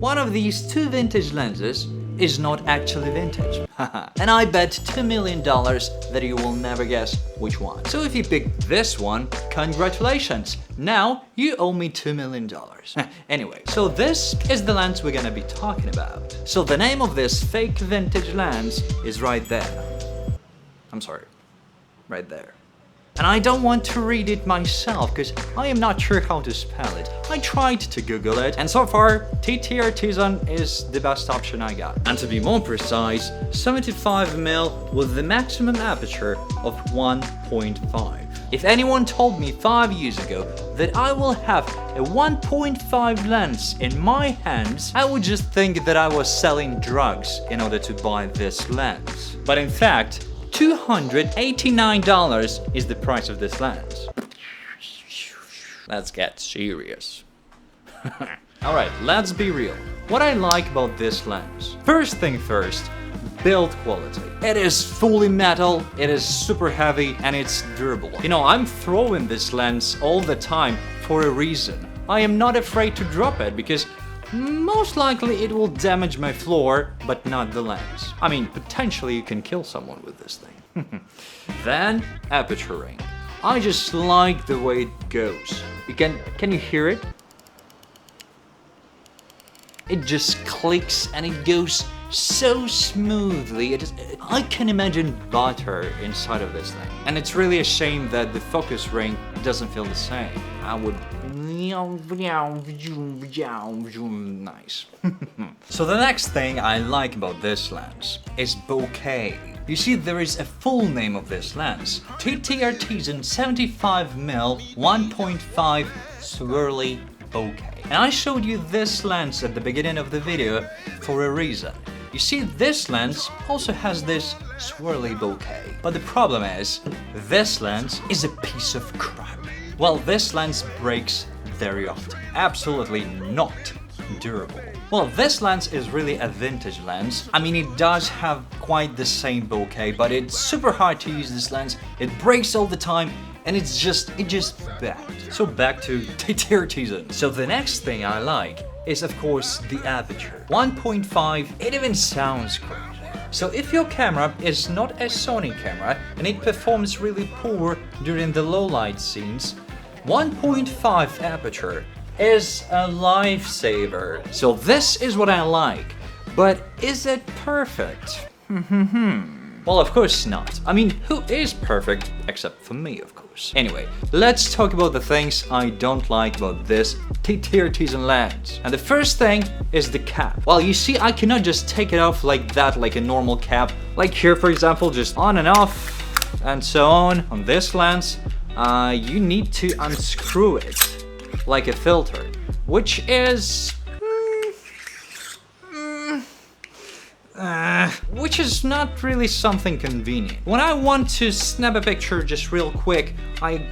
One of these two vintage lenses is not actually vintage. And I bet $2 million that you will never guess which one. So if you picked this one, congratulations! Now you owe me $2 million. Anyway, so this is the lens we're gonna be talking about. So the name of this fake vintage lens is right there. I'm sorry, right there. And I don't want to read it myself because I am not sure how to spell it. I tried to Google it, and so far TTartisan is the best option I got. And to be more precise, 75mm with the maximum aperture of 1.5. If anyone told me 5 years ago that I will have a 1.5 lens in my hands, I would just think that I was selling drugs in order to buy this lens. But in fact, $289 is the price of this lens. Let's get serious. Alright, let's be real. What I like about this lens. First thing first, build quality. It is fully metal, it is super heavy, and it's durable. You know, I'm throwing this lens all the time for a reason. I am not afraid to drop it because most likely it will damage my floor, but not the lens. I mean, potentially you can kill someone with this thing. Then, aperture ring. I just like the way it goes. Can you hear it? It just clicks and it goes so smoothly. I can imagine butter inside of this thing. And it's really a shame that the focus ring doesn't feel the same. I would... Nice. So the next thing I like about this lens is bokeh. You see, there is a full name of this lens. TTartisan 75mm 1.5 swirly bokeh. And I showed you this lens at the beginning of the video for a reason. You see, this lens also has this swirly bokeh. But the problem is, this lens is a piece of crap. Well, this lens breaks very often. Absolutely not durable. Well, this lens is really a vintage lens. I mean, it does have quite the same bokeh, but it's super hard to use this lens. It breaks all the time, and it's just bad. So back to TTartisan. So the next thing I like is, of course, the aperture. 1.5, it even sounds crazy. So if your camera is not a Sony camera and it performs really poor during the low light scenes, 1.5 aperture is a lifesaver. So this is what I like. But is it perfect? Well, of course not. I mean, who is perfect except for me, of course. Anyway, let's talk about the things I don't like about this TTartisan lens. And the first thing is the cap. Well, you see, I cannot just take it off like that, like a normal cap. Like here, for example, just on and off, and so on. On this lens, you need to unscrew it like a filter, which is not really something convenient. When I want to snap a picture just real quick, I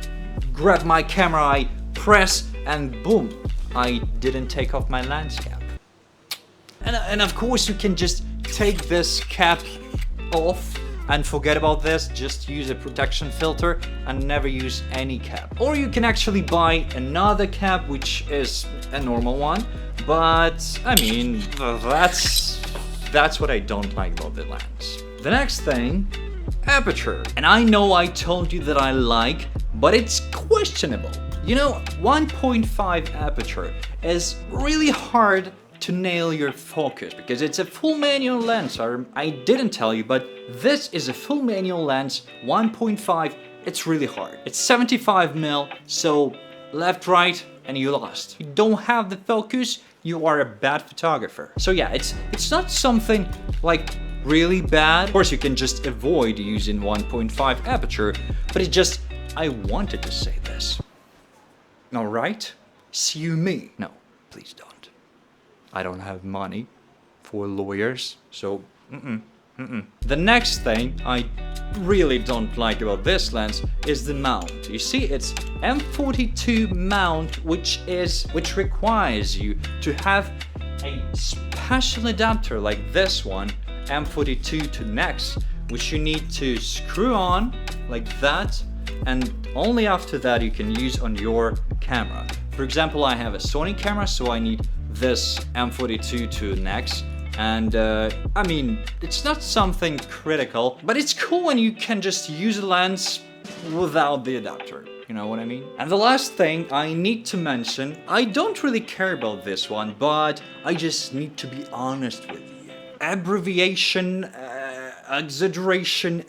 grab my camera, I press, and boom, I didn't take off my lens cap. And of course you can just take this cap off and forget about this, just use a protection filter and never use any cap. Or you can actually buy another cap, which is a normal one, but I mean, that's what I don't like about the lens. The next thing, aperture. And I know I told you that I like, but it's questionable. You know, 1.5 aperture is really hard to nail your focus because it's a full manual lens. I didn't tell you, but this is a full manual lens, 1.5. It's really hard. It's 75mm, so left, right, and you lost. You don't have the focus, you are a bad photographer. So yeah, it's not something like really bad. Of course, you can just avoid using 1.5 aperture, but I wanted to say this. Alright? Sue me. No, please don't. I don't have money for lawyers, so The next thing I really don't like about this lens is the mount. You see, it's M42 mount, which requires you to have a special adapter like this one, M42 to NEX, which you need to screw on like that, and only after that you can use on your camera. For example, I have a Sony camera, so I need this M42 to next. And I mean, it's not something critical, but it's cool when you can just use a lens without the adapter. You know what I mean? And the last thing I need to mention, I don't really care about this one, but I just need to be honest with you. Abbreviation, exaggeration,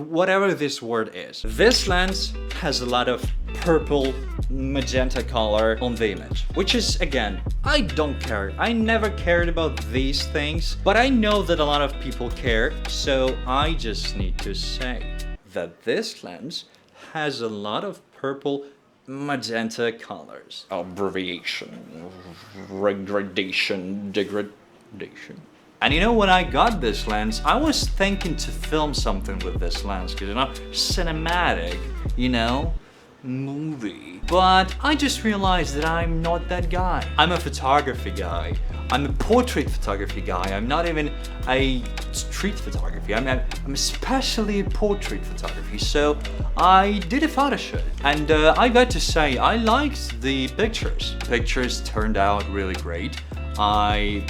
whatever this word is. This lens has a lot of purple magenta color on the image, which is, again, I don't care. I never cared about these things, but I know that a lot of people care, so I just need to say that this lens has a lot of purple magenta colors. Abbreviation, degradation. And you know, when I got this lens, I was thinking to film something with this lens, because, you know, cinematic, you know, movie. But I just realized that I'm not that guy. I'm a photography guy. I'm a portrait photography guy. I'm not even a street photography. I'm especially a portrait photography. So I did a photo shoot, and I got to say, I liked the pictures. Pictures turned out really great. I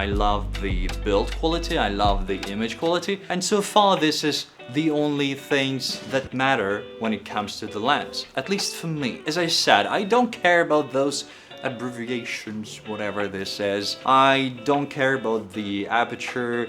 love the build quality, I love the image quality, and so far this is the only things that matter when it comes to the lens, at least for me. As I said, I don't care about those abbreviations, whatever this is. I don't care about the aperture.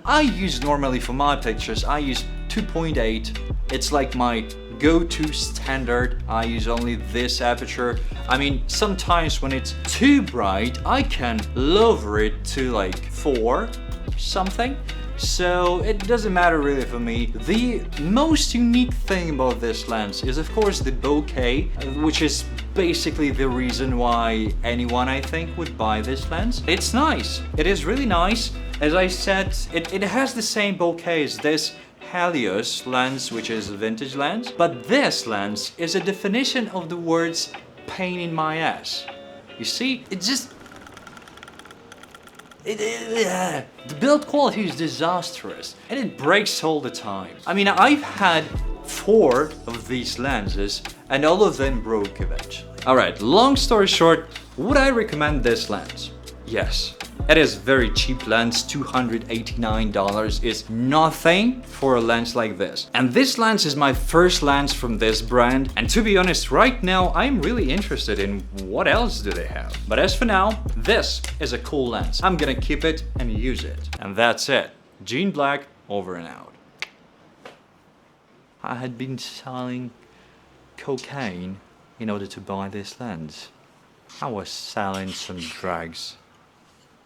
I use normally for my pictures, I use 2.8. It's like my go-to standard. I use only this aperture. I mean, sometimes when it's too bright, I can lower it to like 4 something. So it doesn't matter really for me. The most unique thing about this lens is, of course, the bokeh, which is basically the reason why anyone, I think, would buy this lens. It's nice. It is really nice. As I said, it has the same bokeh as this Helios lens, which is a vintage lens, but this lens is a definition of the words pain in my ass. You see, the build quality is disastrous, and it breaks all the time. I mean, I've had 4 of these lenses, and all of them broke eventually. Alright, long story short, would I recommend this lens? Yes. It is very cheap lens. $289 is nothing for a lens like this. And this lens is my first lens from this brand. And to be honest, right now, I'm really interested in what else do they have. But as for now, this is a cool lens. I'm gonna keep it and use it. And that's it. Jean Black, over and out. I had been selling cocaine in order to buy this lens. I was selling some drugs.